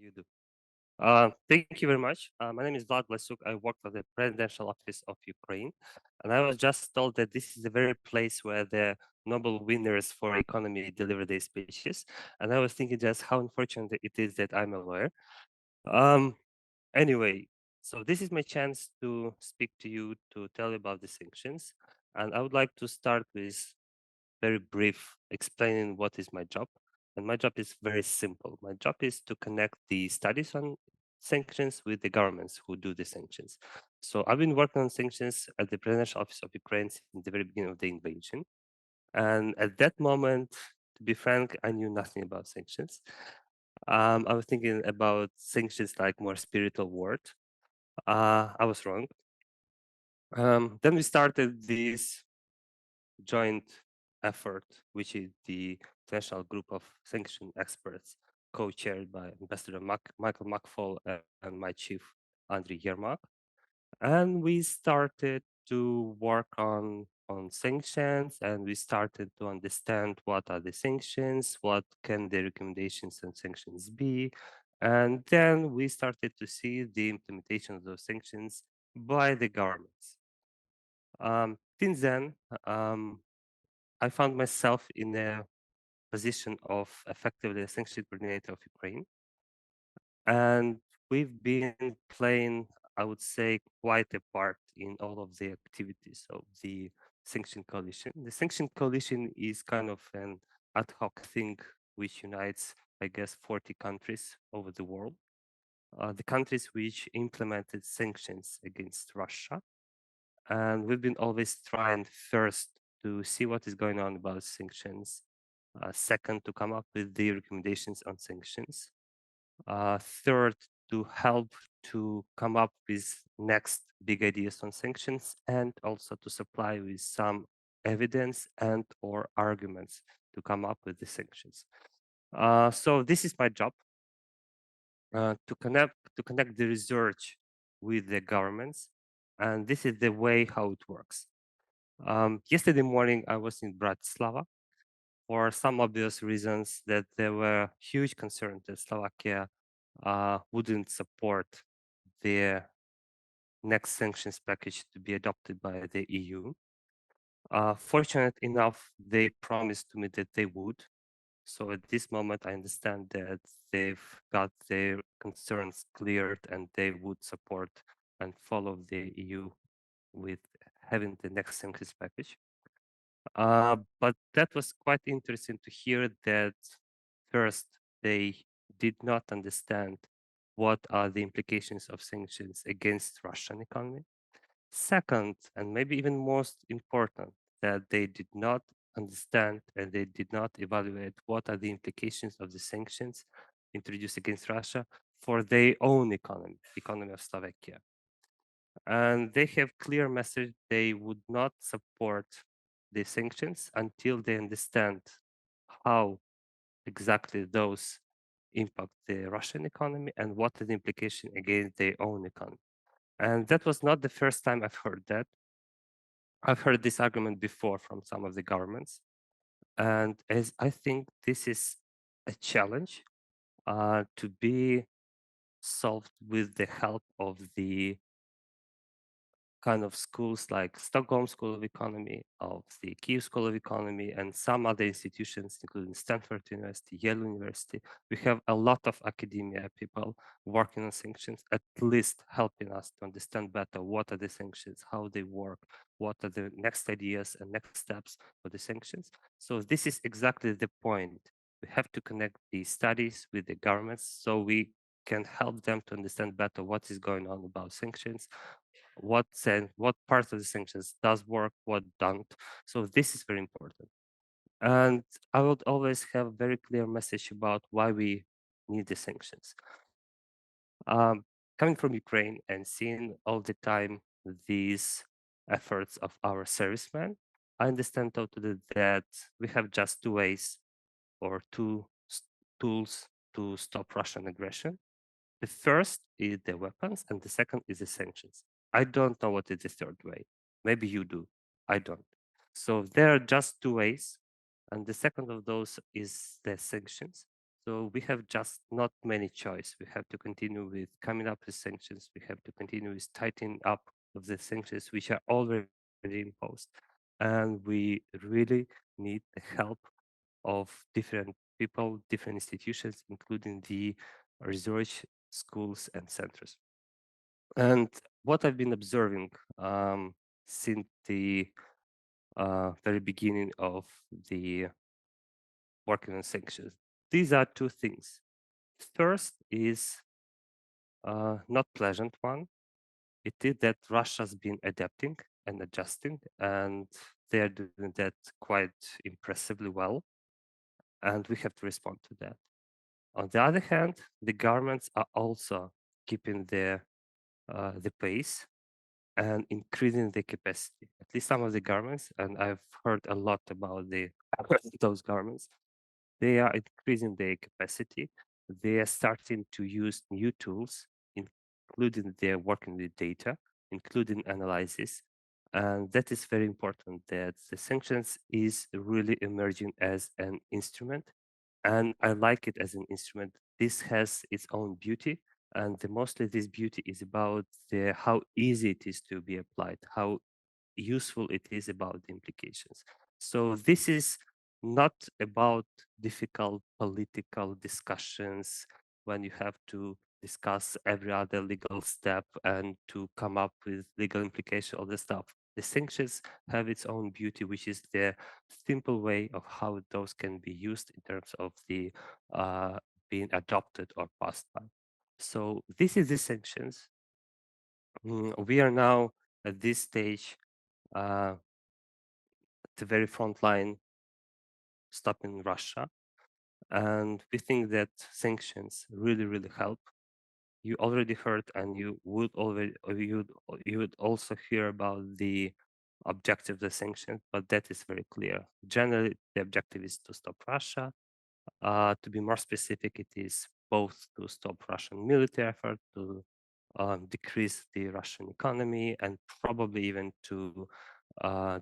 You do. Thank you very much. My name is Vlad Vlasiuk. I work for the Presidential Office of Ukraine, and I was just told that this is the very place where the Nobel winners for economy deliver their speeches. And I was thinking just how unfortunate it is that I'm a lawyer. Um, anyway, so this is my chance to speak to you to tell you about the sanctions, and I would like to start with very brief explaining what is my job. And my job is very simple. My job is to connect the studies on sanctions with the governments who do the sanctions. So I've been working on sanctions at the Presidential Office of Ukraine since the very beginning of the invasion. And at that moment, to be frank, I knew nothing about sanctions. I was thinking about sanctions like more spiritual word. I was wrong. Then we started this joint effort, which is the international group of sanction experts, co-chaired by Ambassador Michael Makfall and my chief, Andriy Yermak. And we started to work on sanctions, and we started to understand what are the sanctions, what can the recommendations on sanctions be. And then we started to see the implementation of those sanctions by the governments. Since then, I found myself in a position of effectively a sanction coordinator of Ukraine. And we've been playing, I would say, quite a part in all of the activities of the sanction coalition. The sanction coalition is kind of an ad hoc thing which unites, I guess, 40 countries over the world. The countries which implemented sanctions against Russia. And we've been always trying first to see what is going on about sanctions, second, to come up with the recommendations on sanctions, third, to help to come up with next big ideas on sanctions, and also to supply with some evidence and or arguments to come up with the sanctions. So this is my job, to connect the research with the governments, and this is the way how it works. Yesterday morning, I was in Bratislava for some obvious reasons that there were huge concerns that Slovakia wouldn't support the next sanctions package to be adopted by the EU. Fortunate enough, they promised to me that they would. So at this moment, I understand that they've got their concerns cleared and they would support and follow the EU with having the next sanctions package. But that was quite interesting to hear that first, they did not understand what are the implications of sanctions against Russian economy. Second, and maybe even most important, that they did not understand and they did not evaluate what are the implications of the sanctions introduced against Russia for their own economy of Slovakia. And they have clear message they would not support the sanctions until they understand how exactly those impact the Russian economy and what is the implication against their own economy. And that was not the first time I've heard that. I've heard this argument before from some of the governments. And as I think this is a challenge to be solved with the help of the kind of schools like Stockholm School of Economy, of the Kiev School of Economy, and some other institutions, including Stanford University, Yale University. We have a lot of academia people working on sanctions, at least helping us to understand better what are the sanctions, how they work, what are the next ideas and next steps for the sanctions. So this is exactly the point. We have to connect the studies with the governments so we can help them to understand better what is going on about sanctions, what parts of the sanctions does work, what don't. So this is very important. And I would always have a very clear message about why we need the sanctions. Coming from Ukraine and seeing all the time these efforts of our servicemen, I understand totally that we have just two ways or two tools to stop Russian aggression. The first is the weapons, and the second is the sanctions. I don't know what is the third way. Maybe you do. I don't. So there are just two ways, and the second of those is the sanctions. So we have just not many choice. We have to continue with coming up with sanctions. We have to continue with tightening up of the sanctions which are already imposed. And we really need the help of different people, different institutions, including the research schools and centers. And what I've been observing since the very beginning of the working on sanctions, these are two things. First is not pleasant one. It is that Russia's been adapting and adjusting, and they are doing that quite impressively well, and we have to respond to that. On the other hand, the governments are also keeping the pace and increasing the capacity. At least some of the governments, and I've heard a lot about those governments, they are increasing their capacity. They are starting to use new tools, including their working with data, including analysis. And that is very important that the sanctions is really emerging as an instrument. And I like it as an instrument. This has its own beauty. And mostly this beauty is about how easy it is to be applied, how useful it is about the implications. So this is not about difficult political discussions when you have to discuss every other legal step and to come up with legal implication of the stuff. The sanctions have its own beauty, which is the simple way of how those can be used in terms of the being adopted or passed by. So this is the sanctions. We are now at this stage at the very front line stopping Russia. And we think that sanctions really, really help. You already heard, and you would also hear about the objective of the sanctions, but that is very clear. Generally, the objective is to stop Russia. To be more specific, it is both to stop Russian military effort, to decrease the Russian economy, and probably even to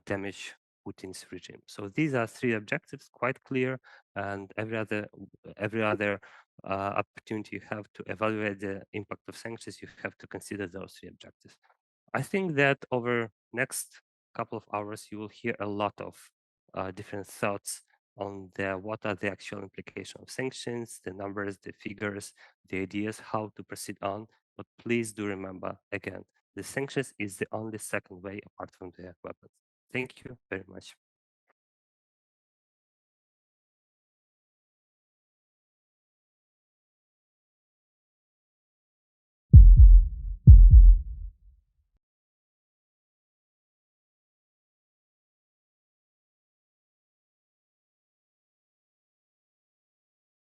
damage Putin's regime. So these are three objectives, quite clear, and every other opportunity you have to evaluate the impact of sanctions, you have to consider those three objectives. I think that over next couple of hours, you will hear a lot of different thoughts on what are the actual implications of sanctions, the numbers, the figures, the ideas, how to proceed on. But please do remember, again, the sanctions is the only second way apart from the weapons. Thank you very much.